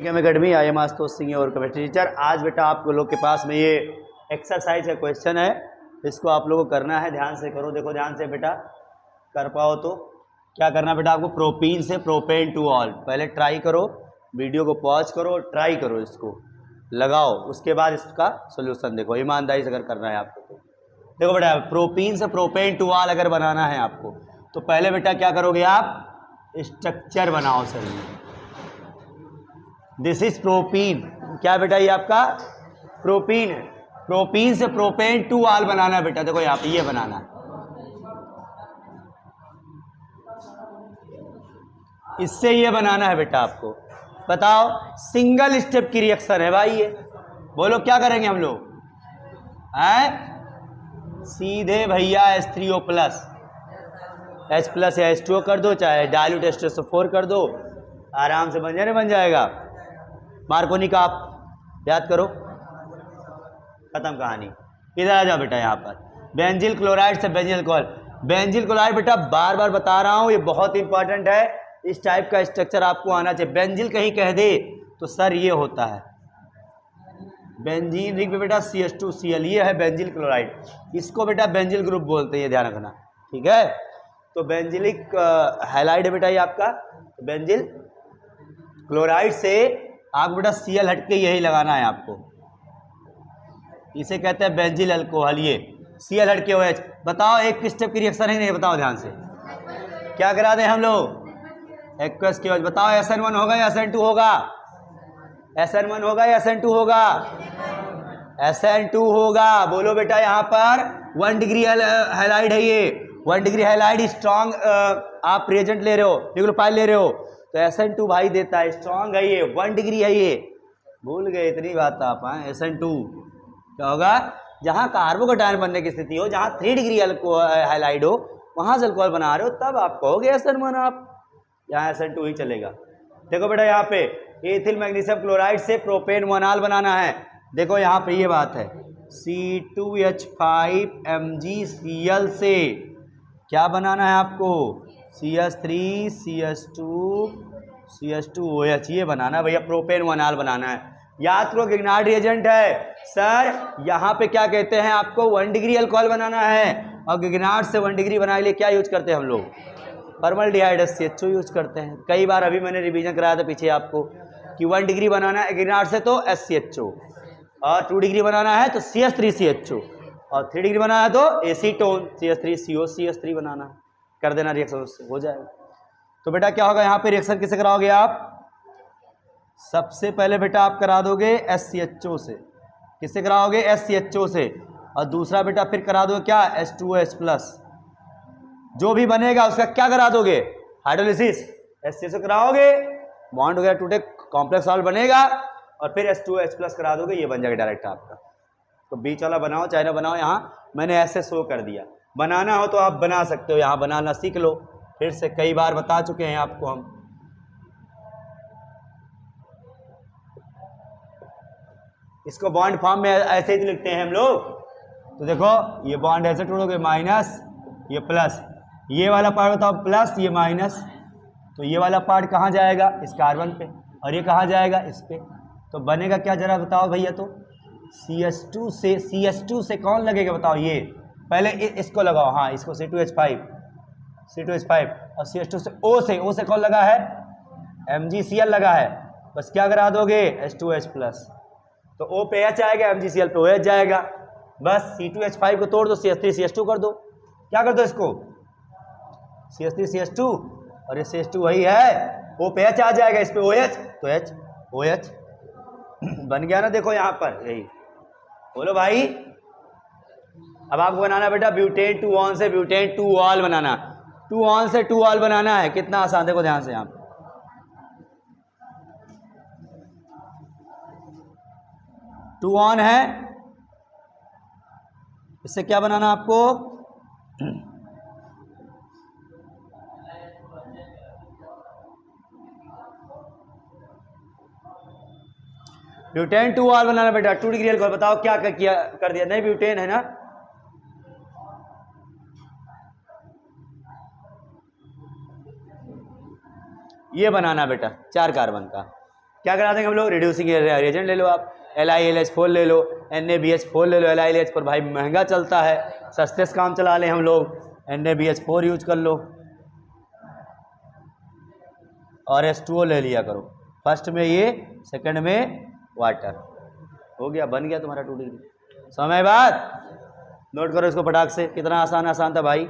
Came academy, I am Ashutosh Singh और chemistry teacher. आज बेटा आप लोग के पास में ये एक्सरसाइज का क्वेश्चन है, इसको आप लोगों को करना है। ध्यान से करो, देखो ध्यान से बेटा, कर पाओ तो क्या करना बेटा आपको, प्रोपीन से प्रोपेन टू ऑल। पहले ट्राई करो, वीडियो को पॉज करो, ट्राई करो, इसको लगाओ, उसके बाद इसका सोल्यूशन देखो। ईमानदारी से अगर करना है आपको तो देखो बेटा, प्रोपीन से प्रोपेन टू ऑल अगर बनाना है आपको तो पहले बेटा क्या करोगे आप, स्ट्रक्चर बनाओ सर। This is propene. क्या बेटा ये आपका प्रोपीन है। प्रोपीन से प्रोपेन टू ऑल बनाना है बेटा। देखो यहाँ पे ये बनाना है, इससे ये बनाना है बेटा आपको। बताओ, सिंगल स्टेप की रिएक्शन है भाई ये। बोलो क्या करेंगे हम लोग, हैं सीधे भैया H3O प्लस H प्लस या H2O कर दो, चाहे डायल्यूट H2SO4 कर दो, आराम से बन जाएगा। मार्कोनी का आप याद करो, खत्म कहानी। इधर आ जाओ बेटा, यहाँ पर बेंजिल क्लोराइड से बेंजिल अल्कोहल। बेंजिल क्लोराइड बेटा बार बार बता रहा हूँ, ये बहुत इंपॉर्टेंट है। इस टाइप का स्ट्रक्चर आपको आना चाहिए। बेंजिल कहीं कह दे तो सर ये होता है बेंजीन रिंग बेटा CH2Cl, ये है बेंजिल क्लोराइड। इसको बेटा बेंजिल ग्रुप बोलते हैं, ये ध्यान रखना, ठीक है। तो बेंजिलिक हैलाइड है बेटा ये आपका। बेंजिल क्लोराइड से आप बेटा Cl हटके यही लगाना है आपको, इसे कहते हैं बेंजिल अल्कोहल। ये Cl हटके OH। बताओ एक स्टेप की रिएक्शन है नहीं, बताओ ध्यान से, क्या करा दें हम लोग, एक्वस की OH। बताओ SN1 होगा या SN2 होगा, SN1 होगा या SN2 होगा, SN2 होगा। बोलो बेटा, यहाँ पर 1 डिग्री हैलाइड है ये, 1 डिग्री हैलाइड स्ट्रॉन्ग। आप रिएजेंट ले रहे हो, न्यूक्लियोफाइल ले रहे हो, तो SN2 भाई देता है, स्ट्रॉन्ग है ये, 1 डिग्री है ये। भूल गए इतनी बात आप, हैं SN2 क्या होगा, जहाँ कार्बोकेटायन बनने की स्थिति हो, जहाँ 3 डिग्री हैलाइड हो, वहाँ से अल्कोहल बना रहे हो, तब आप कहोगे SN1। आप यहाँ SN2 ही चलेगा। देखो बेटा यहाँ पे एथिल मैग्नीशियम क्लोराइड से प्रोपेन मोनॉल बनाना है। देखो यहाँ पे ये बात है, C2H5MgCl से क्या बनाना है आपको, CH3CH2CH2OH, ये बनाना है भैया, प्रोपेन मोनॉल बनाना है। याद करो गिग्नार्ड रिएजेंट है सर। यहाँ पे क्या कहते हैं आपको, 1 डिग्री अल्कोहल बनाना है, और गिग्नार्ड से 1 डिग्री बनाने के लिए क्या यूज करते हैं हम लोग, फॉर्मल्डिहाइड HCHO यूज करते हैं। कई बार अभी मैंने रिवीजन कराया था पीछे आपको कि 1 डिग्री बनाना है गिग्नार्ड से तो HCHO, और 2 डिग्री बनाना है तो CH3CHO, और 3 डिग्री बनाना है तो एसीटोन CH3COCH3 बनाना है। कर देना रिएक्शन, उससे हो जाएगा। तो बेटा क्या होगा, यहाँ पे रिएक्शन किससे कराओगे आप, सबसे पहले बेटा आप करा दोगे HCHO से। किससे कराओगे, HCHO से। और दूसरा बेटा फिर करा दो क्या, H2OH प्लस। जो भी बनेगा उसका क्या करा दोगे, हाइड्रोलिसिस। HCHO कराओगे, बॉन्ड वगैरह टूटे, कॉम्प्लेक्स सॉल्ट बनेगा, और फिर H2OH प्लस करा दोगे, ये बन जाएगा डायरेक्ट आपका। तो बीच वाला बनाओ चाहे ना बनाओ, यहाँ मैंने ऐसे शो कर दिया। बनाना हो तो आप बना सकते हो, यहाँ बनाना सीख लो, फिर से कई बार बता चुके हैं आपको हम। इसको बॉन्ड फॉर्म में ऐसे ही लिखते हैं हम लोग। तो देखो ये बॉन्ड ऐसे तोड़ोगे, माइनस ये प्लस, ये वाला पार्ट बताओ प्लस, ये माइनस, तो ये वाला पार्ट कहाँ जाएगा, इस कार्बन पे, और ये कहाँ जाएगा, इस पे। तो बनेगा क्या जरा बताओ भैया, तो CH2 से कौन लगेगा बताओ, ये पहले इसको लगाओ, हाँ इसको C2H5 और CH2 से O से कौन लगा है, MgCl लगा है। बस क्या करा दोगे, H2H प्लस, तो O पे H आएगा, MgCl पे OH जाएगा। बस C2H5 को तोड़ दो, CH3CH2 कर दो। क्या कर दो इसको, CH3CH2, और ये CH2 वही है, O पे H आ जाएगा, इस पे OH, तो OH बन गया ना। देखो यहाँ पर यही, बोलो भाई। अब आपको बनाना बेटा ब्यूटेन 2 ऑन से ब्यूटेन 2 ऑल बनाना, 2 ऑन से 2 ऑल बनाना है। कितना आसान, देखो ध्यान से, यहाँ पे 2 ऑन है, इससे क्या बनाना आपको, ब्यूटेन 2 ऑल बनाना बेटा। 2 डिग्री अल्कोहल, बताओ क्या किया, कर दिया, नहीं ब्यूटेन है ना, ये बनाना बेटा 4 कार्बन का। क्या करा देंगे हम लोग, रिड्यूसिंग रिएजेंट ले लो आप, LiLH4 ले लो, NaBH4 ले लो। LiLH4 भाई महंगा चलता है, सस्ते से काम चला लें हम लोग, NaBH4 यूज कर लो और H2O ले लिया करो। फर्स्ट में ये, सेकंड में वाटर, हो गया, बन गया तुम्हारा 2 डिग्री। समय बाद नोट करो इसको फटाक से, कितना आसान आसान था भाई।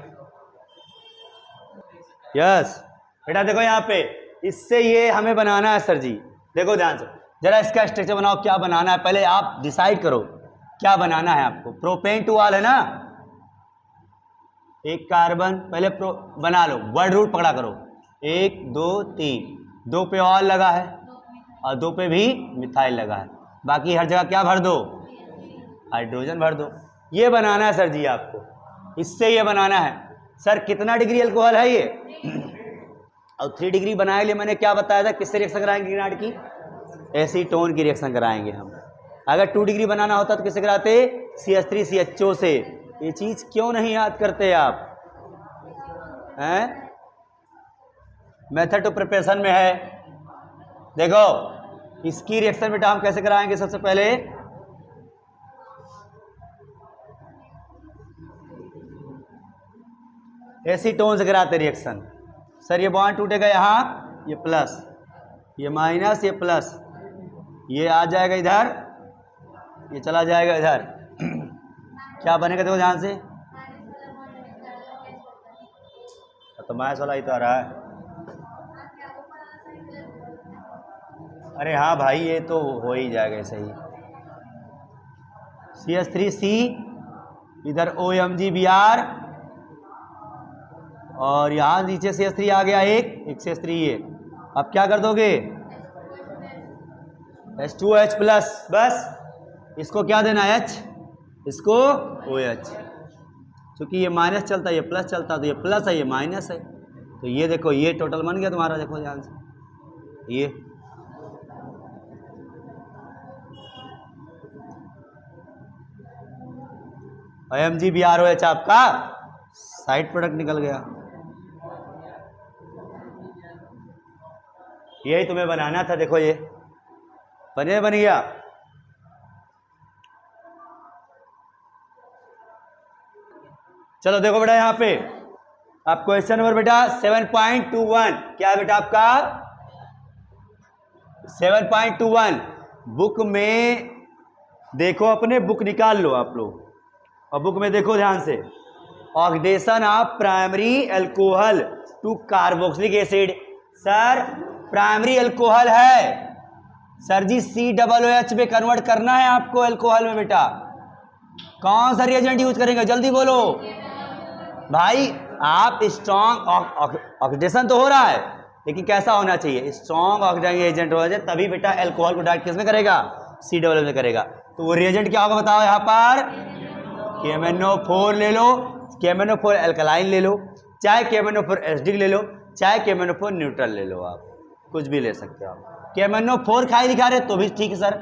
यस बेटा देखो यहाँ पे, इससे ये हमें बनाना है सर जी, देखो ध्यान से जरा इसका स्ट्रक्चर बनाओ, क्या बनाना है पहले आप डिसाइड करो क्या बनाना है आपको। प्रोपेन टू ऑल है ना, एक कार्बन पहले बना लो, वर्ड रूट पकड़ा करो, 1 2 3, 2 पे ऑल लगा है और 2 पे भी मिथाइल लगा है, बाकी हर जगह क्या भर दो, हाइड्रोजन भर दो। ये बनाना है सर जी आपको, इससे ये बनाना है। सर कितना डिग्री अल्कोहल है ये और 3 डिग्री बनाने के लिए मैंने क्या बताया था, किससे रिएक्शन कराएंगे ग्रेनाइट की, एसीटोन की रिएक्शन कराएंगे हम। अगर 2 डिग्री बनाना होता तो किससे कराते, CH3CHO से। ये चीज क्यों नहीं याद करते आप हैं, मेथड ऑफ प्रिपरेशन में है। देखो इसकी रिएक्शन बेटा हम कैसे कराएंगे, सबसे पहले एसीटोन से कराते रिएक्शन। सर ये बॉन्ड टूटेगा यहाँ, ये प्लस, ये माइनस, ये प्लस, ये आ जाएगा इधर, ये चला जाएगा इधर, क्या बनेगा देखो ध्यान से, तो माइनस वाला ही तो आ रहा है। अरे हाँ भाई ये तो हो ही जाएगा ऐसे ही, CH3C इधर OMgBr और यहाँ नीचे CH3 आ गया, एक CH3 ये। अब क्या कर दोगे, H2OH प्लस, बस इसको क्या देना है H, इसको OH, क्योंकि ये माइनस चलता है ये प्लस चलता है, तो ये प्लस है ये माइनस है, तो ये देखो ये टोटल बन गया तुम्हारा, देखो ध्यान से ये OMgBrOH आपका साइड प्रोडक्ट निकल गया। यही तुम्हें बनाना था, देखो ये बन गया। चलो देखो बेटा यहाँ पे आप क्वेश्चन नंबर बेटा 7.21, क्या है बेटा आपका 7.21, बुक में देखो, अपने बुक निकाल लो आप लोग और बुक में देखो ध्यान से, oxidation of primary alcohol to carboxylic acid. Sir primary alcohol है सर जी, COOH में कन्वर्ट करना है आपको अल्कोहल में बेटा। कौन सा रिएजेंट यूज करेंगे, जल्दी बोलो भाई। आप स्ट्रॉन्ग ऑक्सीडेशन तो हो रहा है, लेकिन कैसा होना चाहिए, स्ट्रॉन्ग ऑक्सीडाइजिंग एजेंट होना चाहिए, तभी बेटा अल्कोहल को डायरेक्ट किसमें करेगा, COOH में करेगा। तो वो रिएजेंट क्या होगा बताओ यहाँ पर, KMnO4 ले लो, KMnO4 अल्कलाइन ले लो, चाहे KMnO4 एसिडिक ले लो, चाहे KMnO4 न्यूट्रल ले लो, आप कुछ भी ले सकते हो आप। KMnO4 खाई दिखा रहे तो भी ठीक है सर,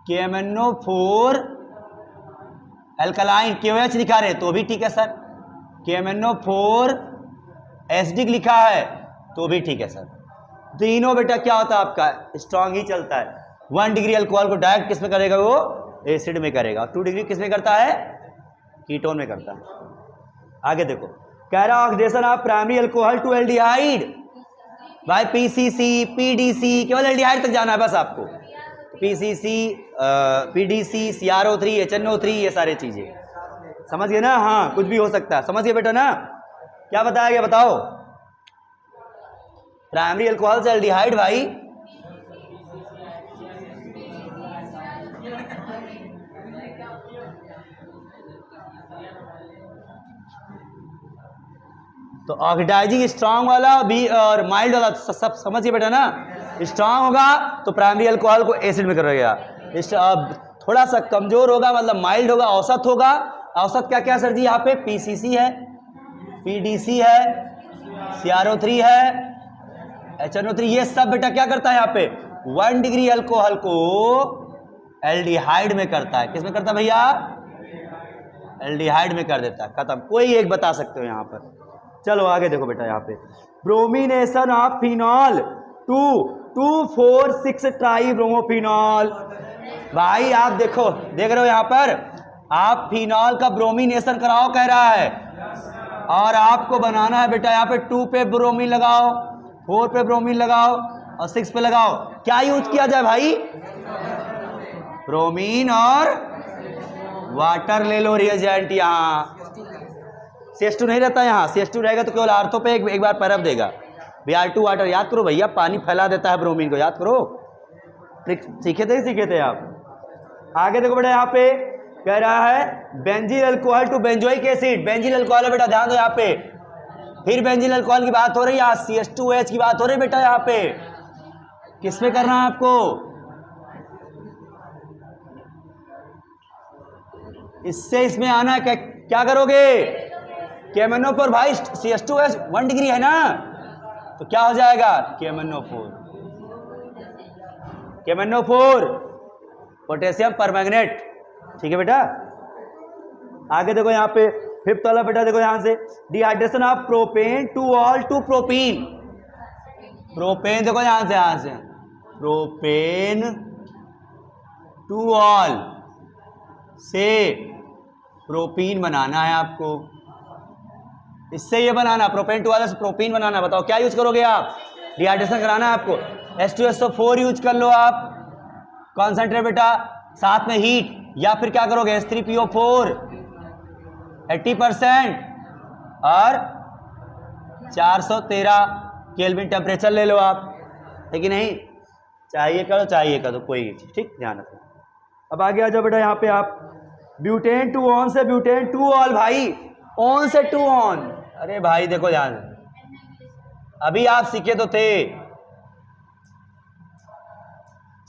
KMnO4 अल्कलाइन KOH दिखा रहे तो भी ठीक है सर, KMnO4 एसिडिक लिखा है तो भी ठीक है सर। तीनों बेटा क्या होता है आपका, स्ट्रॉन्ग ही चलता है। 1 डिग्री अल्कोहल को डायरेक्ट किस में करेगा, वो एसिड में करेगा, 2 डिग्री किस में करता है, कीटोन में करता है। आगे देखो कह रहा oxidation of primary alcohol to aldehyde, भाई PCC PDC, केवल एल्डिहाइड तक जाना है बस आपको, PCC PDC CrO3 HNO3 ये सारी चीजें समझ गए ना, हाँ कुछ भी हो सकता है, समझ गए बेटा ना। क्या बताया गया बताओ, प्राइमरी अल्कोहल से एल्डिहाइड भाई, तो ऑक्सीडाइजिंग स्ट्रांग वाला भी और माइल्ड वाला सब समझिए बेटा ना। स्ट्रांग होगा तो प्राइमरी अल्कोहल को एसिड में करेगा, थोड़ा सा कमजोर होगा मतलब माइल्ड होगा, औसत होगा। औसत क्या क्या सर जी यहाँ पे, PCC है, PDC है, CrO3 है, HNO3, ये सब बेटा क्या करता है यहाँ पे 1 डिग्री अल्कोहल को एल्डिहाइड में करता है। किस में करता है भैया, एल्डिहाइड में कर देता है, खत्म। कोई एक बता सकते हो यहाँ पर। चलो आगे देखो बेटा, यहाँ पे bromination of phenol to 2,4,6 tribromophenol. भाई आप देखो, देख रहे हो यहाँ पर, आप फिनॉल का ब्रोमिनेशन कराओ कह रहा है, और आपको बनाना है बेटा यहाँ पे 2 पे ब्रोमीन लगाओ, 4 पे ब्रोमीन लगाओ और 6 पे लगाओ। क्या यूज किया जाए भाई? ब्रोमीन और वाटर ले लो रिएजेंट। यहाँ CH2 नहीं रहता, यहाँ CH2 रहेगा तो केवल आर्थो पे एक बार पैरअप देगा। Br2 वाटर याद करो भैया, पानी फैला देता है ब्रोमीन को, याद करो। ट्रिक सीखे थे आप। आगे देखो बेटा, यहाँ पे कह रहा है benzyl alcohol to benzoic acid. Benzyl alcohol है बेटा, ध्यान दो यहाँ पे, फिर बेंजील अल्कोहल की बात हो रही है, यहाँ CH2OH की बात हो रही है बेटा। यहाँ पे किस में करना है आपको? इससे इसमें आना है, क्या करोगे? KMnO4 भाई, CH2OH 1 डिग्री है ना, तो क्या हो जाएगा? KMnO4 potassium permanganate. ठीक है बेटा। आगे देखो यहाँ पे फिफ्थ वाला बेटा, देखो यहाँ से dehydration of propan two ol to propene. Propan देखो यहाँ से प्रोपेन टू ऑल से प्रोपीन बनाना है आपको। इससे ये बनाना, प्रोपेन टू ऑल से प्रोपीन बनाना। बताओ क्या यूज करोगे आप? डिहाइड्रेशन कराना है आपको, H2SO4 यूज कर लो आप, कॉन्सेंट्रेट बेटा, साथ में हीट, या फिर क्या करोगे? H3PO4 80% और 413 केल्विन टेम्परेचर ले लो आप, है कि नहीं? चाहिए कर दो कोई चीज, ठीक, ध्यान रखो। अब आगे आ जाओ बेटा, यहाँ पे आप ब्यूटेन टू ऑन से ब्यूटेन टू ऑल। भाई ऑन से टू ऑन, अरे भाई देखो ध्यान, अभी आप सीखे तो थे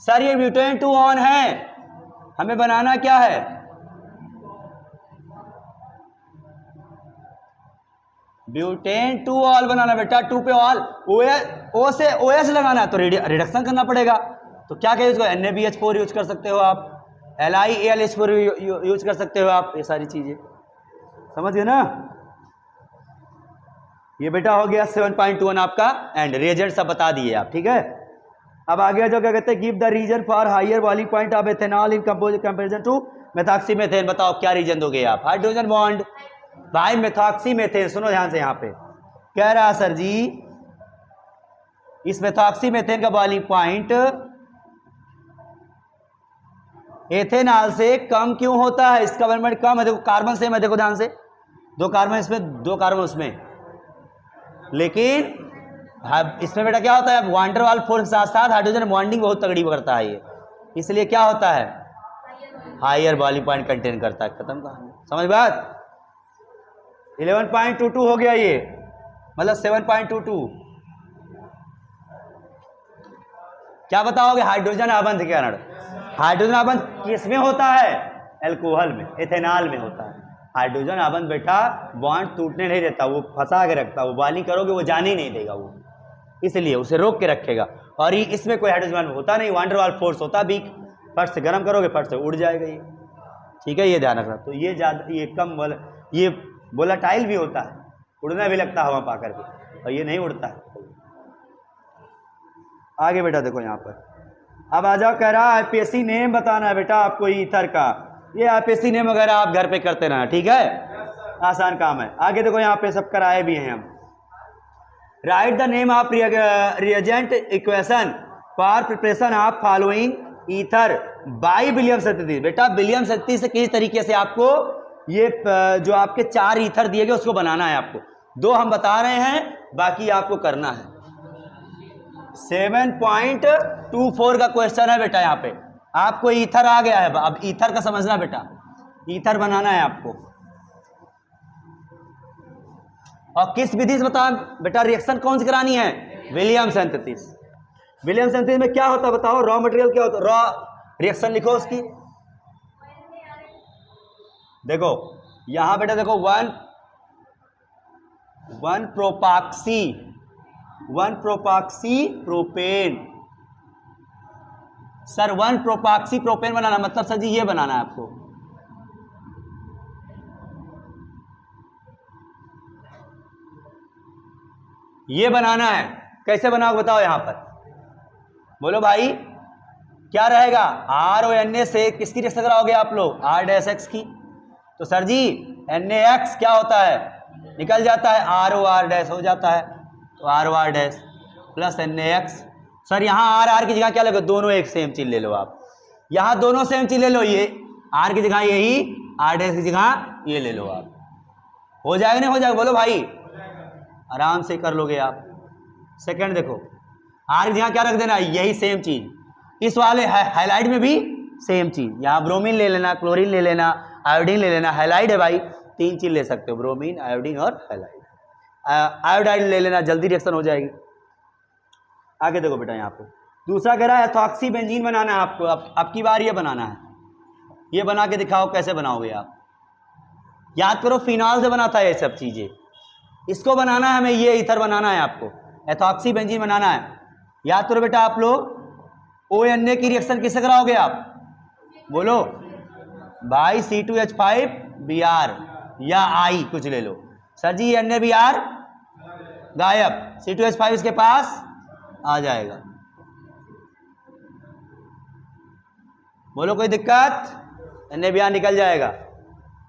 सर, ये ब्यूटेन टू ऑन है, हमें बनाना क्या है? ब्यूटेन टू ऑल बनाना बेटा, 2 पे ऑल, ओ से OS लगाना, तो रिडक्शन करना पड़ेगा। तो क्या यूज करो? NaBH4 यूज कर सकते हो आप, LiAlH4 यूज कर सकते हो आप, ये सारी चीजें समझ गए ना? ये बेटा हो गया 7.21 आपका, एंड रिएजेंट सब बता दिए आप, ठीक है। अब आगे जो क्या कहते हैं, give the reason for higher boiling point of ethanol in comparison to methoxymethane. बताओ क्या रीजन दोगे आप? Hydrogen bond. भाई मेथॉक्सीमेथेन, सुनो ध्यान से, यहाँ पे कह रहा है सर जी, इस मेथॉक्सीमेथेन का बॉइलिंग पॉइंट एथेनॉल से कम क्यों होता है? इसका बॉइलिंग कम है, देखो कार्बन सेम है, देखो ध्यान से, 2 कार्बन इसमें, 2 कार्बन उसमें, लेकिन इसमें बेटा क्या होता है? वान डेर वाल्स फोर्स के साथ साथ हाइड्रोजन बॉन्डिंग बहुत तगड़ी करता है ये, इसलिए क्या होता है? हायर बॉइलिंग पॉइंट कंटेन करता है। खत्म कहानी, समझ बात? 11.22 हो गया ये, मतलब 7.22। क्या बताओगे? हाइड्रोजन आबंध के कारण। हाइड्रोजन आबंध किस में होता है? एल्कोहल में, एथेनॉल में होता है। हाइड्रोजन आबंध बेटा बॉन्ड टूटने नहीं देता, वो फंसा के रखता है, वो बॉइलिंग करोगे वो जाने ही नहीं देगा वो, इसलिए उसे रोक के रखेगा। और ये इसमें कोई हाइड्रोजन होता नहीं, वान डेर वाल्स फोर्स होता, बीक फट से गर्म करोगे फट से उड़ जाएगा ये, ठीक है, ये ध्यान रखना। तो ये ज़्यादा, ये कम ये वोलेटाइल भी होता है, उड़ना भी लगता है हवा पा करके, और ये नहीं उड़ता है। आगे बेटा देखो यहाँ पर, अब आ जाओ, कह रहा है IPSC नेम बताना है बेटा आपको ईथर का। ये IPSC नेम वगैरह आप घर पे करते रहना, ठीक है, आसान काम है। आगे देखो यहाँ पे सब कराए भी हैं हम। Write the name of reagent equation for preparation of following ether by William सतती। बेटा विलियम सतती से किस तरीके से आपको ये जो आपके 4 ईथर दिए गए उसको बनाना है आपको। 2 हम बता रहे हैं, बाकी आपको करना है। 7.24 का क्वेश्चन है बेटा, यहाँ पे आपको ईथर आ गया है, अब ईथर का समझना बेटा, ईथर बनाना है आपको। और किस विधि से बता बेटा? रिएक्शन कौन सी करानी है? William synthesis. विलियम सिंथेसिस में क्या होता है बताओ? रॉ मटेरियल क्या होता है? रॉ रिएक्शन लिखो उसकी, देखो यहां बेटा देखो, वन प्रोपाक्सी प्रोपेन। सर 1 प्रोपाक्सी प्रोपेन बनाना मतलब सर जी ये बनाना है आपको, ये बनाना है। कैसे बनाओ बताओ? यहां पर बोलो भाई क्या रहेगा, RONA से किसकी रिएक्शन कराओगे आप लोग, R-X की। तो सर जी NaX क्या होता है, निकल जाता है, ROR- हो जाता है, तो ROR- प्लस NaX। सर यहाँ R की जगह क्या लगे, दोनों एक सेम चीज ले लो आप, यहाँ दोनों सेम चीज ले लो, ये R की जगह यही, R- की जगह ये ले लो आप, हो जाएगा नहीं हो जाएगा, बोलो भाई, आराम से कर लोगे आप। सेकंड देखो, R की जगह क्या रख देना, यही सेम चीज, इस वाले हाइलाइट में भी सेम चीज, यहाँ ब्रोमीन ले लेना, क्लोरीन ले लेना, आयोडीन ले लेना, हाइलाइट है भाई, 3 चीज ले सकते हो, ब्रोमीन, आयोडीन और हाइलाइट। आयोडाइड ले लेना, जल्दी रिएक्शन हो जाएगी। आगे देखो बेटा, यहाँ पे दूसरा कह रहा है एथॉक्सी बेंजीन बनाना है आपको, अब की बार ये बनाना है, ये बना के दिखाओ कैसे बनाओगे आप। याद करो फिनॉल से बना था ये सब चीजें, इसको बनाना है हमें, ये ईथर बनाना है आपको, एथॉक्सी बेंजीन बनाना है। याद करो बेटा आप लोग, ONA की रिएक्शन किससे कराओगे आप, बोलो भाई, C2H5Br या I कुछ ले लो। सर जी NaBr गायब, C2H5 इसके पास आ जाएगा, बोलो कोई दिक्कत, NaBr निकल जाएगा।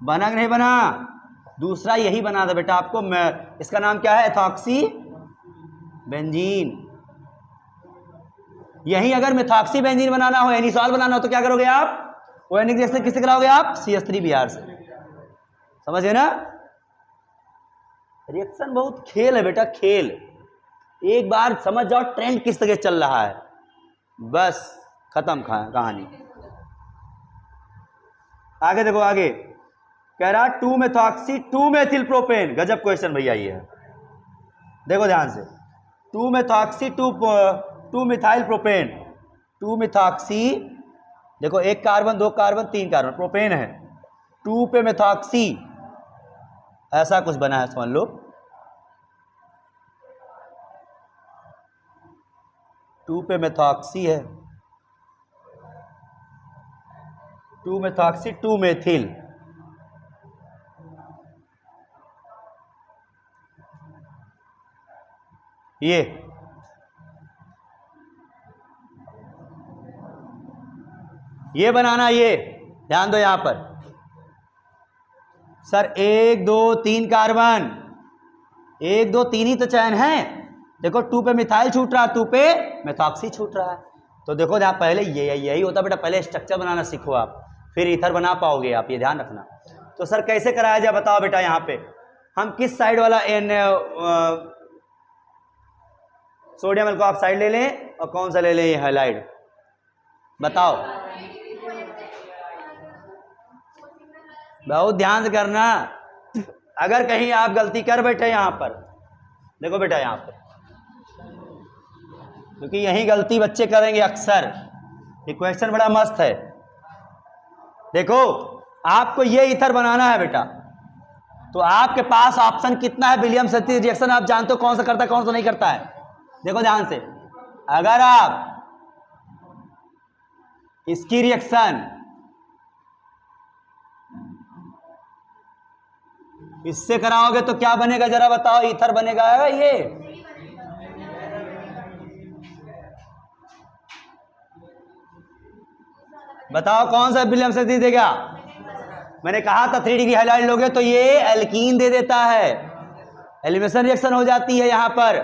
बना कि नहीं बना, दूसरा यही बना था बेटा आपको, मैं इसका नाम क्या है, एथॉक्सी बेंजीन। यही अगर मिथॉक्सी बेंजीन बनाना हो, एनिसॉल बनाना हो, तो क्या करोगे आप, ONA रिएक्शन किससे कराओगे आप, CH3Br से। समझ गए ना, रिएक्शन बहुत खेल है बेटा, खेल, एक बार समझ जाओ ट्रेंड किस तरह चल रहा है, बस खत्म कहानी। आगे देखो, आगे कह रहा 2-मेथॉक्सी 2-मेथिल प्रोपेन, गजब क्वेश्चन भैया ये है, देखो ध्यान से, 2-मेथॉक्सी 2-मिथाइल प्रोपेन, 2-मिथॉक्सी, देखो 1 कार्बन 2 कार्बन 3 कार्बन, प्रोपेन है, 2 पे मेथॉक्सी, ऐसा कुछ बना है समझ लो, 2 पे मेथॉक्सी है, 2-मेथॉक्सी 2-मेथिल, ये बनाना, ये ध्यान दो यहां पर, सर 1 2 3 कार्बन, 1 2 3 ही तो चयन है, देखो 2 पे मिथाइल छूट रहा है, 2 पे मेथॉक्सी छूट रहा है, तो देखो जहां पहले यही होता बेटा, पहले स्ट्रक्चर बनाना सीखो आप, फिर ईथर बना पाओगे आप, ये ध्यान रखना। तो सर कैसे कराया जाए बताओ बेटा, यहाँ पे हम किस साइड वाला सोडियम अल्कोऑक्साइड ले लें और कौन सा ले लें, ये हाइलाइट, बताओ, बहुत ध्यान से करना, अगर कहीं आप गलती कर बैठे यहां पर, देखो बेटा यहां पर, क्योंकि यही गलती बच्चे करेंगे अक्सर, ये क्वेश्चन बड़ा मस्त है, देखो आपको ये ईथर बनाना है बेटा, तो आपके पास ऑप्शन कितना है, विलियम्स रिएक्शन आप जानते हो कौन सा करता है कौन सा नहीं करता है, देखो ध्यान से, अगर आप इसकी रिएक्शन इससे कराओगे तो क्या बनेगा जरा बताओ, ईथर बनेगा ये, बताओ कौन सा विलियम्स देगा, मैंने कहा था 3 डिग्री हाइलाइट लोगे तो ये एल्कीन दे देता है, एलिमिनेशन रिएक्शन हो जाती है यहां पर,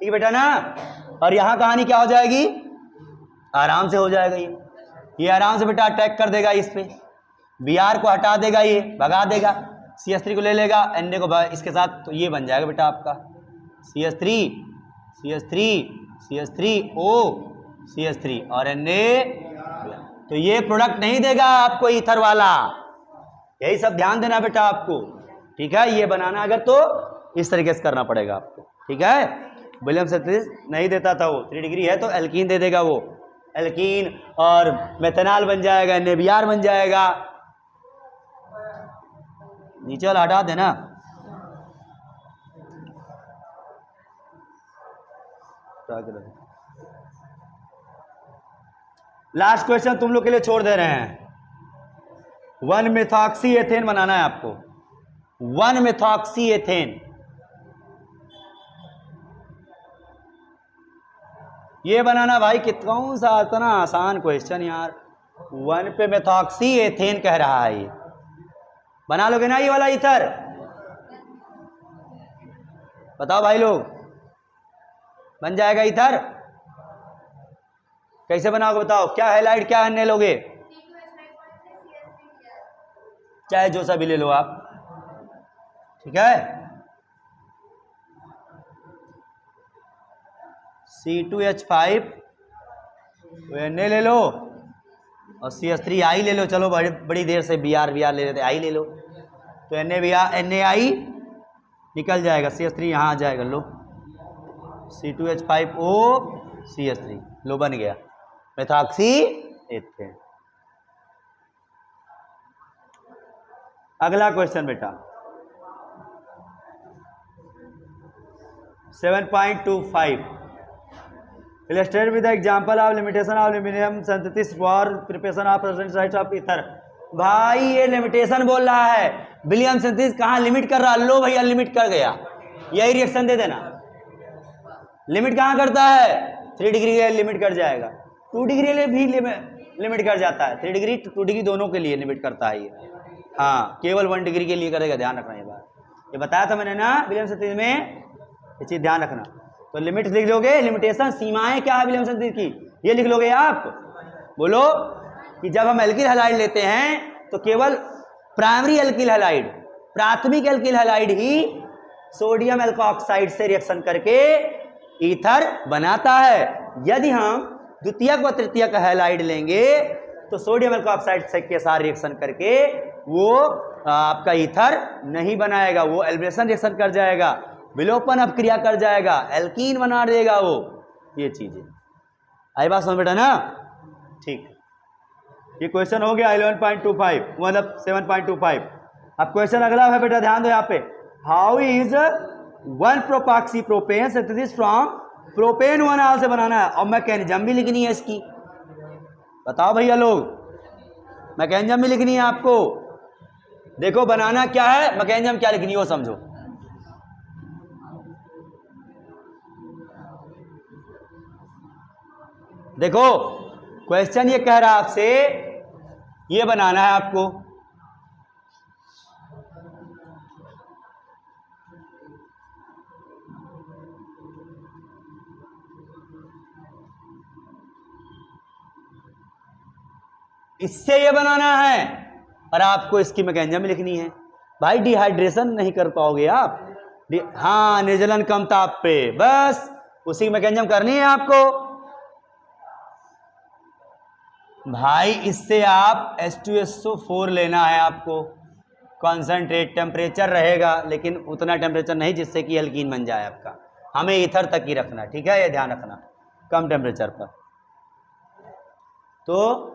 ठीक बेटा ना, और यहां कहानी क्या हो जाएगी, आराम से हो जाएगा, ये आराम से बेटा अटैक कर देगा इस पे, Br को हटा देगा, ये भगा देगा, CH3 को ले लेगा, Na को इसके साथ, तो ये बन जाएगा बेटा आपका CH3 CH3 CH3O CH3 और Na, तो ये प्रोडक्ट नहीं देगा आपको ईथर वाला, यही सब ध्यान देना बेटा आपको, ठीक है, ये बनाना अगर तो इस तरीके से करना पड़ेगा आपको, ठीक है, विलियम्स नहीं देता था वो, 3 डिग्री है तो एल्कीन दे देगा, वो एल्कीन और मेथेनॉल बन जाएगा, NaBr बन जाएगा, नीचे वाला हटा देना, लास्ट क्वेश्चन तुम लोग के लिए छोड़ दे रहे हैं, 1-मेथॉक्सी एथेन बनाना है आपको, 1-मेथॉक्सी एथेन, ये बनाना भाई कौन सा इतना आसान क्वेश्चन यार। 1 पे मेथॉक्सी एथेन कह रहा है, ये बना लोगे ना ये वाला ईथर? बताओ भाई लोग, बन जाएगा ईथर? कैसे बनाओगे बताओ? क्या हैलाइड क्या अन्य लोगे? चाहे जो सा भी ले लो आप, ठीक है। C2H5 Na ले लो और CH3I ले लो। चलो बड़ी देर से Br ले लेते, I ले लो तो NaI निकल जाएगा, CH3 यहाँ आ जाएगा। लो C2H5O CH3, लो बन गया मेथॉक्सी एथेन। अगला क्वेश्चन बेटा 7.25 illustrated with the example of limitation of aluminum synthesis for preparation of present sites of ether। भाई ये लिमिटेशन बोल रहा है, विलियम सिंथेसिस कहाँ लिमिट कर रहा है? लो भैया लिमिट कर गया, यही रिएक्शन दे देना। लिमिट कहाँ करता है? 3 डिग्री के लिमिट कर जाएगा, 2 डिग्री के लिए भी लिमिट कर जाता है। 3 डिग्री 2 डिग्री दोनों के लिए लिमिट करता है ये। हाँ, केवल 1 डिग्री के लिए करेगा, ध्यान रखना ये बात। ये बताया था मैंने ना विलियम सिंथेसिस में, ये चीज ध्यान रखना। तो लिमिट लिख लोगे, लिमिटेशन सीमाएं क्या है विलियम सिंथेसिस की, ये लिख लोगे आप। बोलो कि जब हम एल्किल हैलाइड लेते हैं तो केवल प्राइमरी एल्किल हैलाइड, प्राथमिक एल्किल हैलाइड ही सोडियम एल्कोऑक्साइड से रिएक्शन करके ईथर बनाता है। यदि हम द्वितीयक व तृतीयक हैलाइड लेंगे तो सोडियम एल्कोऑक्साइड से के साथ रिएक्शन करके वो आपका ईथर नहीं बनाएगा, वो एलिमिनेशन रिएक्शन कर जाएगा, विलोपन अपक्रिया कर जाएगा, एल्कीन बना देगा वो। ये चीजें आई बात समझ बेटा ना? ठीक, ये क्वेश्चन हो गया 11.25 मतलब 7.25। अब क्वेश्चन अगला है बेटा, ध्यान दो यहाँ पे। How is 1 propoxy propane synthesis from propane 1 से बनाना है, और मैकेनिज्म भी लिखनी है इसकी। बताओ भैया लोग, मैकेनिज्म भी लिखनी है आपको। देखो बनाना क्या है, मैकेनिज्म क्या लिखनी है वो समझो। देखो क्वेश्चन ये कह रहा है आपसे, ये बनाना है आपको। इससे ये बनाना है और आपको इसकी मैकेनिज्म लिखनी है। भाई डिहाइड्रेशन नहीं कर पाओगे आप, हाँ निर्जलन कम ताप पे, बस उसी मैकेनिज्म करनी है आपको। भाई इससे आप H2SO4 लेना है आपको, कॉन्सेंट्रेट टेम्परेचर रहेगा लेकिन उतना टेम्परेचर नहीं जिससे कि एल्कीन बन जाए आपका, हमें ईथर तक ही रखना, ठीक है, ये ध्यान रखना, कम टेम्परेचर पर। तो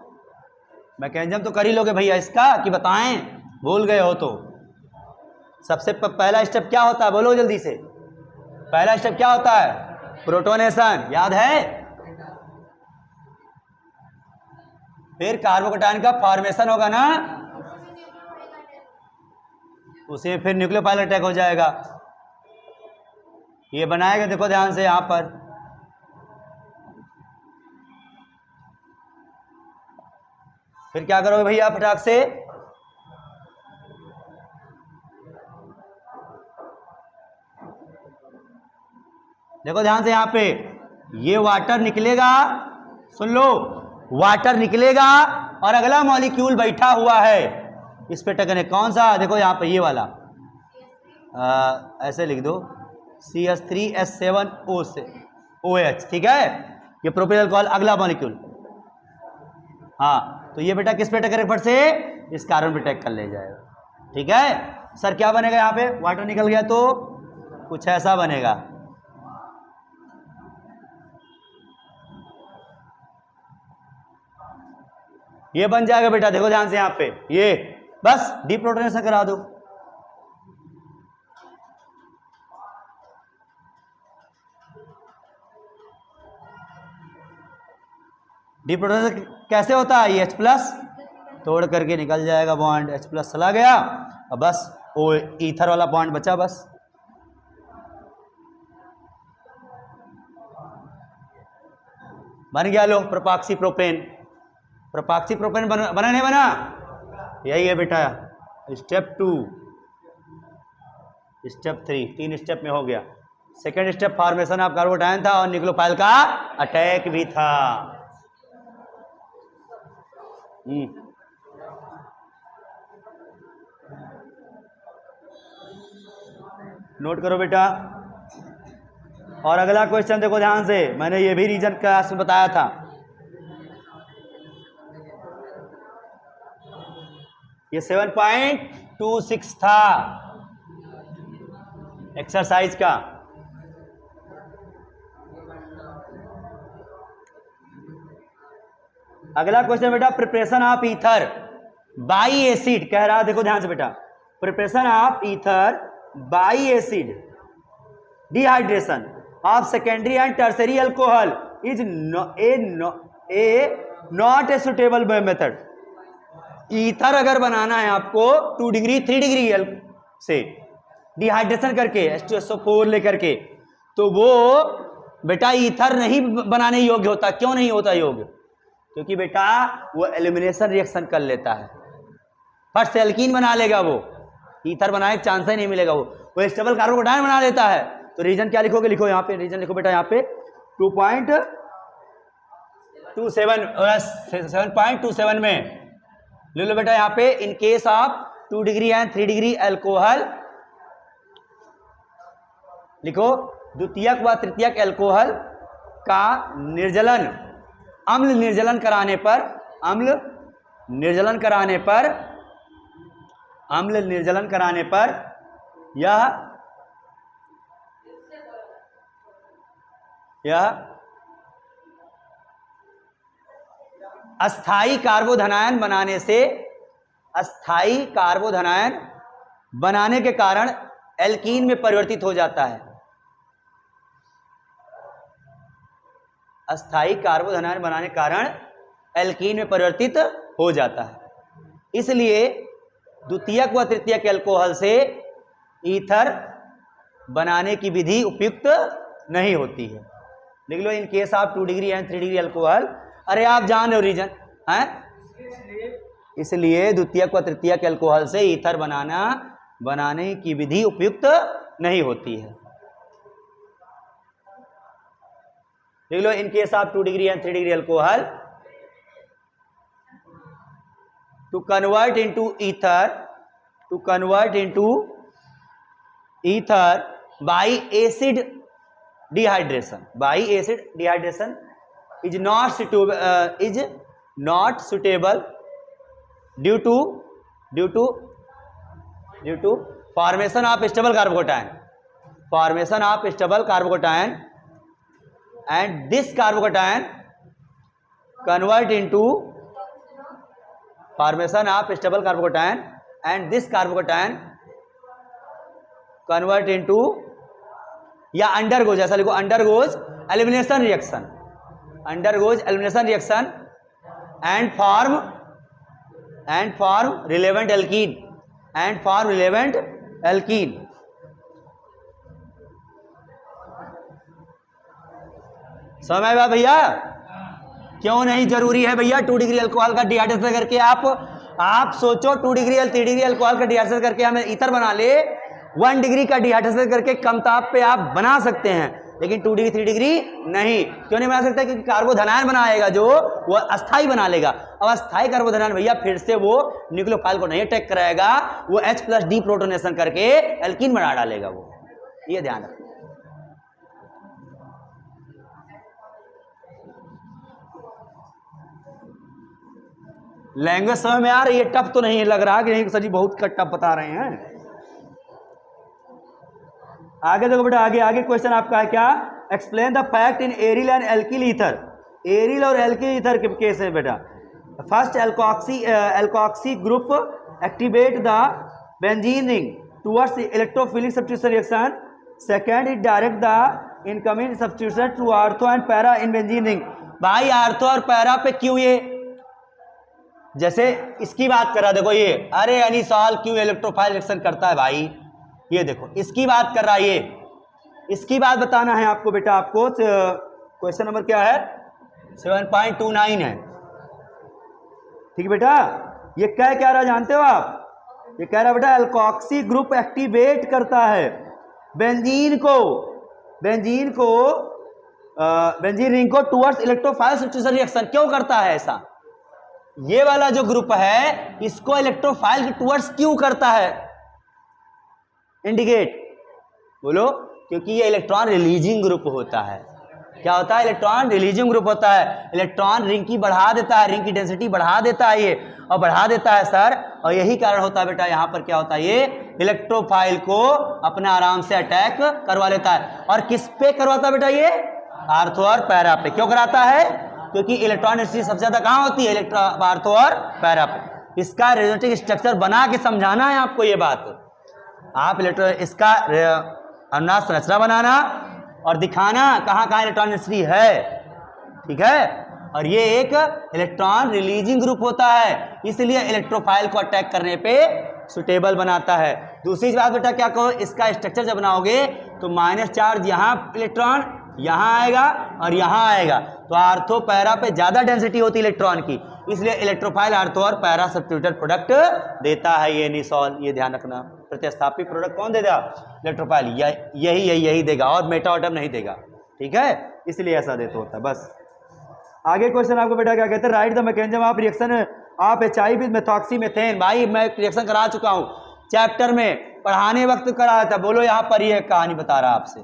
मैकेनिज्म तो कर ही लोगे भैया इसका, कि बताएं भूल गए हो तो। सबसे पहला स्टेप क्या होता है, बोलो जल्दी से, पहला स्टेप क्या होता है? प्रोटोनेशन, याद है? फिर कार्बोकैटायन का फॉर्मेशन होगा ना, उसे फिर न्यूक्लियोफाइल अटैक हो जाएगा। ये बनाएगा, देखो ध्यान से यहां पर, फिर क्या करोगे भैया फटाक से, देखो ध्यान से यहां पे, ये वाटर निकलेगा, सुन लो, वाटर निकलेगा और अगला मॉलिक्यूल बैठा हुआ है इस पे टकराने, कौन सा? देखो यहां पे ये वाला, ऐसे लिख दो CH3S7O से OH, ठीक है, ये प्रोपेन अल्कोहल अगला मॉलिक्यूल। हाँ, तो ये बेटा किस पे टकरे फट से? इस कार्बन पे टैग कर ले जाएगा, ठीक है। सर क्या बनेगा यहाँ पे? वाटर निकल गया तो कुछ ऐसा बनेगा, ये बन जाएगा बेटा, देखो ध्यान से यहाँ पे, ये बस डीप्रोटोनेशन करा दो। डीप्रोटोनेशन कैसे होता है? ये H+ तोड़ करके निकल जाएगा बॉन्ड, H+ चला गया और बस वो ईथर वाला बॉन्ड बचा बस। बन गया लो प्रोपाक्सी प्रोपेन। प्रोपाक्सी प्रोपेन बना नहीं बना? यही है बेटा स्टेप 2, स्टेप 3, 3 स्टेप में हो गया। सेकेंड स्टेप फॉर्मेशन ऑफ कार्बोटायन था और न्यूक्लियोफाइल का अटैक भी था। नोट करो बेटा। और अगला क्वेश्चन देखो ध्यान से, मैंने ये भी रीजन क्लास में बताया था। ये 7.26 था एक्सरसाइज का। अगला क्वेश्चन बेटा, preparation of ether by acid कह रहा है। देखो ध्यान से बेटा, preparation of ether by acid dehydration of secondary and tertiary alcohol is not a suitable method. Ether अगर बनाना है आपको 2 डिग्री 3 डिग्री से डिहाइड्रेशन करके H2SO4 लेकर के, तो वो बेटा ईथर नहीं बनाने योग्य होता। क्यों नहीं होता योग्य? क्योंकि बेटा वो एलिमिनेशन रिएक्शन कर लेता है, फर्स्ट से एल्कीन बना लेगा, वो ईथर बनाने का चांस ही नहीं मिलेगा। वो स्टेबल कार्बोकेटायन बना लेता है। तो रीजन क्या लिखोगे? लिखो यहाँ पे रीजन लिखो बेटा, यहाँ पे 7.27 में ले लो बेटा। यहाँ पे इन case of 2 degree and 3 degree alcohol लिखो, द्वितीयक व तृतीयक अल्कोहल का निर्जलन अम्ल निर्जलन कराने पर यह अस्थाई कार्बोधनायन बनाने के कारण एल्कीन में परिवर्तित हो जाता है। अस्थाई कार्बोधनायन बनाने के कारण एल्कीन में परिवर्तित हो जाता है। इसलिए द्वितीयक व तृतीयक अल्कोहल से ईथर बनाने की विधि उपयुक्त नहीं होती है। लिख लो, in case of 2 degree and 3 degree alcohol. अरे आप जान रहे हो रीजन है, इसलिए द्वितीयक व तृतीयक अल्कोहल से ईथर बनाने की विधि उपयुक्त नहीं होती है। देख लो, in case of 2 degree and 3 degree alcohol to convert into ether by acid dehydration is not suitable due to formation of stable carbocation and this carbocation convert into या undergoes, ऐसा लिखो, undergoes elimination reaction and form relevant alkene समझ में भैया? क्यों नहीं जरूरी है भैया 2 डिग्री अल्कोहल का डिहाइड्रेशन करके आप सोचो 2 डिग्री और 3 डिग्री अल्कोहल का डिहाइड्रेशन करके हमें ईथर बना ले, 1 डिग्री का डिहाइड्रेशन करके कम ताप पे आप बना सकते हैं, लेकिन 2 डिग्री 3 डिग्री नहीं। क्यों नहीं बना सकता? क्योंकि कार्बोधनायन बनाएगा जो वो अस्थाई बना लेगा। अब अस्थाई कार्बोधनायन भैया फिर से वो न्यूक्लियोफाइल को नहीं अटैक कराएगा, वो H+ डीप्रोटोनेशन करके एल्कीन बना डालेगा वो। ये ध्यान रखना। लैंग्वेज समझ में आ रही है? टफ तो नहीं लग रहा कि नहीं सर जी बहुत टफ बता रहे हैं। आगे देखो बेटा, आगे क्वेश्चन आपका है क्या? Explain the fact in aryl and alkyl ether. Aryl और एल्किल ईथर के केस है बेटा। First alkoxy group activate the benzene ring towards electrophilic substitution reaction. Second, it direct the incoming substitution to ortho and para in benzene ring. भाई ortho और para पे क्यों ये, जैसे इसकी बात कर रहा, देखो ये, अरे एनिसॉल क्यों इलेक्ट्रोफाइल रिएक्शन करता है भाई, ये देखो इसकी बात कर रहा है, ये इसकी बात बताना है आपको बेटा। आपको क्वेश्चन नंबर क्या है? 7.29 है। ठीक बेटा, ये क्या रहा जानते हो आप? ये कह रहा बेटा एल्कोक्सी ग्रुप एक्टिवेट करता है बेंजीन रिंग को टुवर्ड्स इलेक्ट्रोफाइल सब्स्टिट्यूशन रिएक्शन। क्यों करता है ऐसा? ये वाला जो ग्रुप है इसको इलेक्ट्रोफाइल के टुवर्ड्स क्यों करता है? इंडिकेट बोलो। क्योंकि ये इलेक्ट्रॉन रिलीजिंग ग्रुप होता है। क्या होता है? इलेक्ट्रॉन रिलीजिंग ग्रुप होता है। इलेक्ट्रॉन रिंग की बढ़ा देता है, रिंग की डेंसिटी बढ़ा देता है ये, और बढ़ा देता है सर, और यही कारण होता है बेटा यहां पर क्या होता है, ये इलेक्ट्रोफाइल को अपना आराम से अटैक करवा लेता है। और किस पे करवाता है बेटा? ये आर्थो और पैरा पे। क्यों कराता है? क्योंकि इलेक्ट्रॉन डेंसिटी सबसे ज्यादा कहां होती है? आर्थो और पैरा पे। इसका रेजोनेटिक स्ट्रक्चर बना के समझाना है आपको ये बात। आप इसका अनुनाद संरचना बनाना और दिखाना कहां कहां इलेक्ट्रॉन डेंसिटी है। ठीक है? और ये एक इलेक्ट्रॉन रिलीजिंग ग्रुप होता है, इसलिए इलेक्ट्रोफाइल को अटैक करने पे सुटेबल बनाता है। दूसरी बात बेटा क्या कहो, इसका स्ट्रक्चर जब बनाओगे तो माइनस चार्ज यहाँ इलेक्ट्रॉन यहाँ आएगा और यहाँ आएगा, तो आर्थो पैरा पे ज्यादा डेंसिटी होती है इलेक्ट्रॉन की, इसलिए इलेक्ट्रोफाइल आर्थो और पैरा सब्स्टिट्यूटेड प्रोडक्ट देता है ये निसॉल। ये ध्यान रखना, प्रतिस्थापित प्रोडक्ट कौन देगा? इलेक्ट्रोफाइल। यही देगा और मेटा एटम नहीं देगा। ठीक है? इसलिए ऐसा देता होता है। बस आगे क्वेश्चन आपको बेटा क्या कहते हैं? Right the mechanism of reaction of HI with methoxy methane. भाई मैं रिएक्शन करा चुका हूं, चैप्टर में पढ़ाने वक्त कराया था। बोलो यहां पर ये कहानी बता रहा आपसे,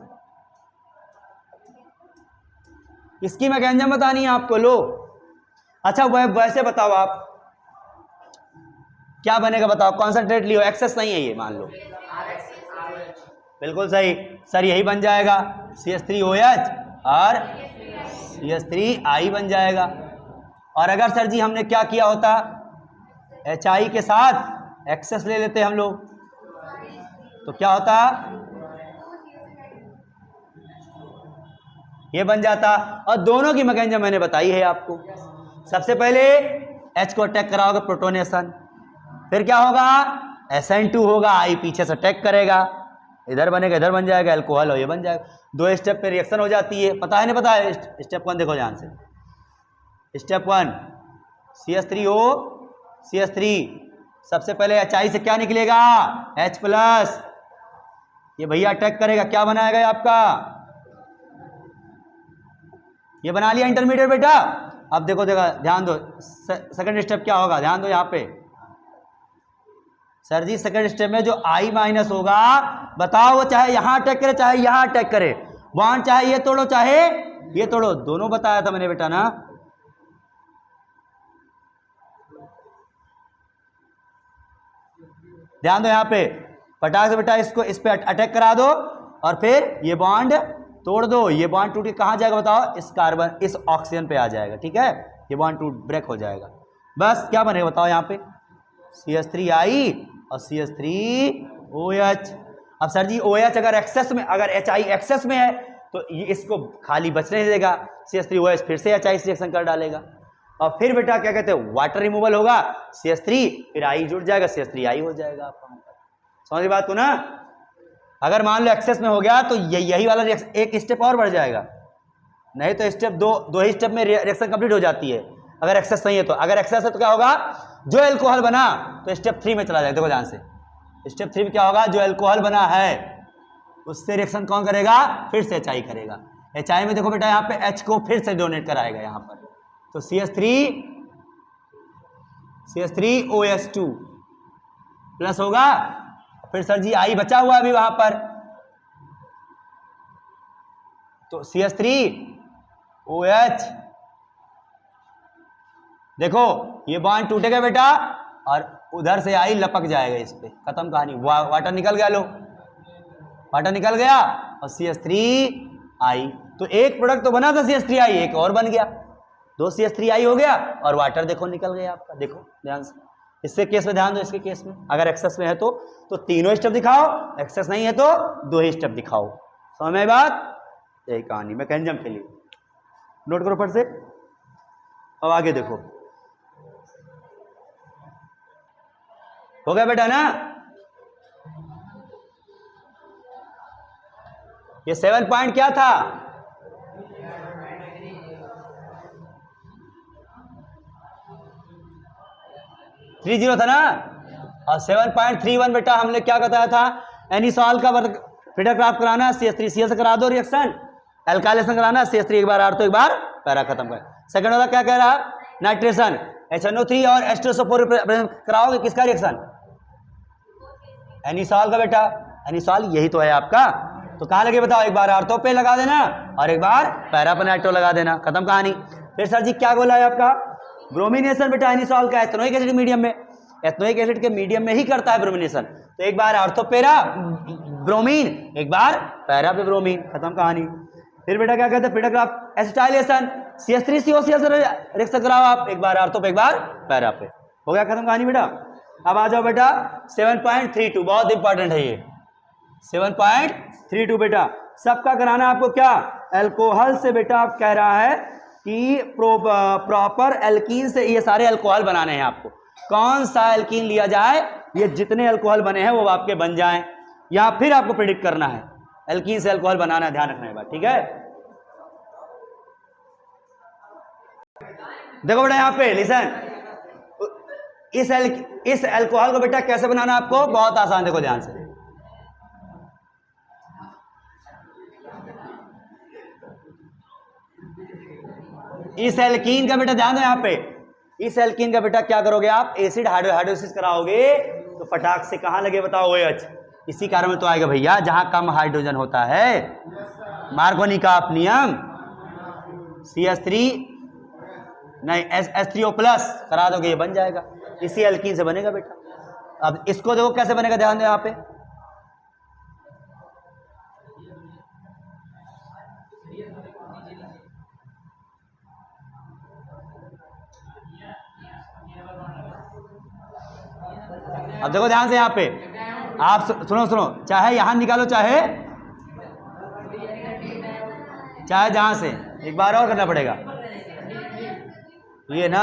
इसकी मैकेनिज्म बतानी है आपको। लो अच्छा वैसे बताओ आप क्या बनेगा बताओ? कॉन्सेंट्रेट लियो, एक्सेस नहीं है ये, मान लो। बिल्कुल सही सर, यही बन जाएगा CH3OH और CH3I बन जाएगा। और अगर सर जी हमने क्या किया होता, HI के साथ एक्सेस ले लेते हम लोग, तो क्या होता? ये बन जाता। और दोनों की मैकेनिज्म मैंने बताई है आपको। सबसे पहले H को अटैक कराओगे, प्रोटोनेशन, फिर क्या होगा? SN2 होगा, I पीछे से अटैक करेगा, इधर बनेगा, इधर बन जाएगा एल्कोहल, और ये बन जाएगा। 2 स्टेप पे रिएक्शन हो जाती है। पता है नहीं पता है? स्टेप 1 देखो ध्यान से। स्टेप 1 CH3O CH3, सबसे पहले HI से क्या निकलेगा? H+। ये भैया अटैक करेगा, क्या बनाएगा आपका? ये बना लिया इंटरमीडिएट बेटा। अब देखो ध्यान दो, सेकंड स्टेप क्या होगा? ध्यान दो यहाँ पे सर जी। सेकंड स्टेप में जो I- होगा, बताओ वो चाहे यहां अटैक करे चाहे यहां अटैक करे, बॉन्ड चाहे ये तोड़ो चाहे ये तोड़ो, दोनों बताया था मैंने बेटा ना। ध्यान दो यहाँ पे, फटाक से बेटा इसको इस पे अटैक करा दो और फिर ये बॉन्ड तोड़ दो। ये बॉन्ड टूट के कहां जाएगा बताओ? इस कार्बन, इस ऑक्सीजन पे आ जाएगा। ठीक है? ये बॉन्ड टूट ब्रेक हो जाएगा। बस क्या बनेगा बताओ यहाँ पे? CH3I और CH3OH। अब सर जी OH अगर एक्सेस में, अगर HI एक्सेस में है तो ये इसको खाली बचने नहीं देगा, CH3OH फिर से HI रिएक्शन कर डालेगा, और फिर बेटा क्या कहते हैं, वाटर रिमूवल होगा, CH3 फिर I जुड़ जाएगा, CH3I हो जाएगा आपका। समझ बात को ना? अगर मान लो एक्सेस में हो गया तो यही वाला रिएक्शन एक स्टेप और बढ़ जाएगा, नहीं तो स्टेप दो ही स्टेप में रिएक्शन कंप्लीट हो जाती है अगर एक्सेस नहीं है तो। अगर एक्सेस है तो क्या होगा? जो एल्कोहल बना तो स्टेप 3 में चला जाएगा। देखो ध्यान से, स्टेप 3 में क्या होगा? जो एल्कोहल बना है उससे रिएक्शन कौन करेगा? फिर से HI करेगा। HI में देखो बेटा यहाँ पे H को फिर से डोनेट कराएगा यहाँ पर, तो CH3OH2 प्लस होगा, फिर सर जी I बचा हुआ अभी वहां पर, तो CH3OH। देखो ये बॉन्ड टूटेगा बेटा और उधर से I लपक जाएगा इस पे, खत्म कहानी। वाटर निकल गया, लो वाटर निकल गया और CH3I, तो एक प्रोडक्ट तो बना था CH3I, एक और बन गया, 2 CH3I हो गया और वाटर देखो निकल गया आपका। देखो ध्यान से, इससे केस में ध्यान दो, इसके केस में अगर एक्सेस में है तो तीनों स्टेप दिखाओ, एक्सेस नहीं है तो 2 ही स्टेप दिखाओ। समझ में बात? यही कहानी मैकेनिज्म के लिए, नोट करो फट से। अब आगे देखो, हो गया बेटा ना? ये 7 पॉइंट क्या था? 30 था ना, और 7.31 बेटा हमने क्या बताया था, एनिसॉल का फिटरक्राफ्ट कराना, CH3Cl से करा दो रिएक्शन, एल्काइलेशन कराना, CH3 एक बार R तो एक बार पैरा खत्म कर। सेकंड वाला क्या कह रहा है, नाइट्रेशन, HNO3 और H2SO4 कराओगे, किसका रिएक्शन, एनिसॉल का बेटा, एनिसॉल यही तो है आपका। तो कहाँ लगे बताओ, एक बार आर्थो पे लगा देना और एक बार पैरा पे नाइट्रो लगा देना, खत्म कहानी। फिर सर जी क्या बोला है आपका, ब्रोमिनेशन बेटा एनिसॉल का एथनोइक एसिड मीडियम में, एथनोइक एसिड के मीडियम में ही करता है ब्रोमिनेशन। तो एक बार आर्थोपेरा ब्रोमीन, एक बार पैरा पे ब्रोमीन, खत्म कहानी। फिर बेटा क्या कहते हैं, फिटरक्राफ्ट एसिटाइलेशन, CH3COCl से रिएक्शन कराओ आप, एक बार आर्थो पे एक बार पैरा पे, हो गया खत्म कहानी बेटा। अब आ जाओ बेटा 7.32, बहुत इंपॉर्टेंट है ये 7.32 बेटा, सबका कराना आपको क्या, अल्कोहल से बेटा आप कह रहा है कि प्रॉपर एल्कीन से ये सारे अल्कोहल बनाने हैं आपको, कौन सा एल्कीन लिया जाए, ये जितने अल्कोहल बने हैं वो आपके बन जाएं, या फिर आपको प्रेडिक्ट करना है एल्कीन से अल्कोहल बनाना है, ध्यान रखना है बात, ठीक है। देखो बेटा यहाँ पे लिसन, इस अल्कोहल को बेटा कैसे बनाना आपको, बहुत आसान, देखो ध्यान से, इस एल्कीन का बेटा ध्यान दो यहाँ पे, इस एल्कीन का बेटा क्या करोगे आप, एसिड हाइड्रोसिस कराओगे तो फटाक से कहां लगे बताओ, OH, इसी कारण में तो आएगा भैया जहां कम हाइड्रोजन होता है, मार्कोनी-काफ नियम, CH3 नहीं H3O+ करा दोगे, ये बन जाएगा, इसी एल्कीन से बनेगा बेटा। अब इसको देखो कैसे बनेगा, ध्यान दो यहाँ पे, अब देखो ध्यान से यहाँ पे, आप सुनो सुनो, चाहे यहां निकालो चाहे जहां से, एक बार और करना पड़ेगा, ये ना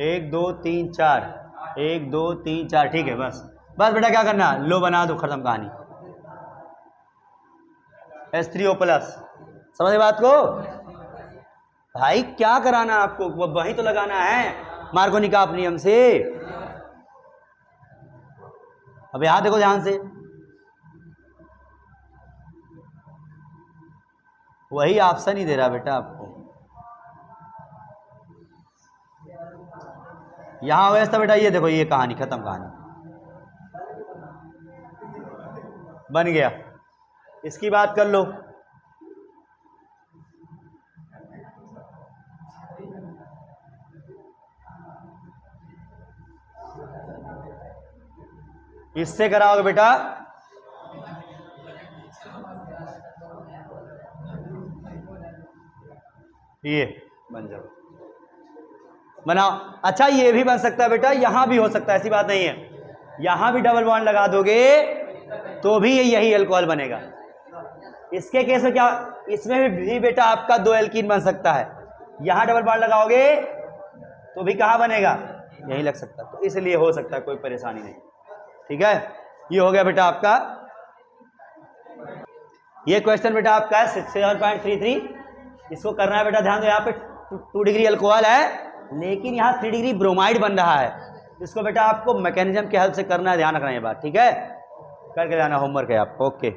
1 2 3 4, 1 2 3 4, ठीक है, बस बेटा क्या करना, लो बना दो, खत्म कहानी, H3O+, समझे बात को भाई, क्या कराना आपको, वही तो लगाना है मार्कोनी-काफ नियम से। अब यहां देखो ध्यान से, वही ऑप्शन ही दे रहा बेटा आपको, यहां वैसा बेटा, ये देखो, ये कहानी खत्म, कहानी बन गया, इसकी बात कर लो, इससे कराओगे बेटा, ये बन जाओ, बनाओ। अच्छा ये भी बन सकता है बेटा, यहां भी हो सकता है, ऐसी बात नहीं है, यहां भी डबल बॉन्ड लगा दोगे तो भी यही अल्कोहल बनेगा। इसके केस में क्या, इसमें भी बेटा आपका 2 एल्कीन बन सकता है, यहां डबल बॉन्ड लगाओगे तो भी कहां बनेगा, यही लग सकता है, तो इसलिए हो सकता है, कोई परेशानी नहीं, ठीक है। ये हो गया बेटा आपका, ये क्वेश्चन बेटा आपका है 7.33, इसको करना है बेटा, ध्यान दो यहाँ पे 2 डिग्री अल्कोहल है, लेकिन यहाँ 3 डिग्री ब्रोमाइड बन रहा है, इसको बेटा आपको मैकेनिज्म के हेल्प से करना है, ध्यान रखना ये बात, ठीक है, करके जाना, होमवर्क है आपको, ओके।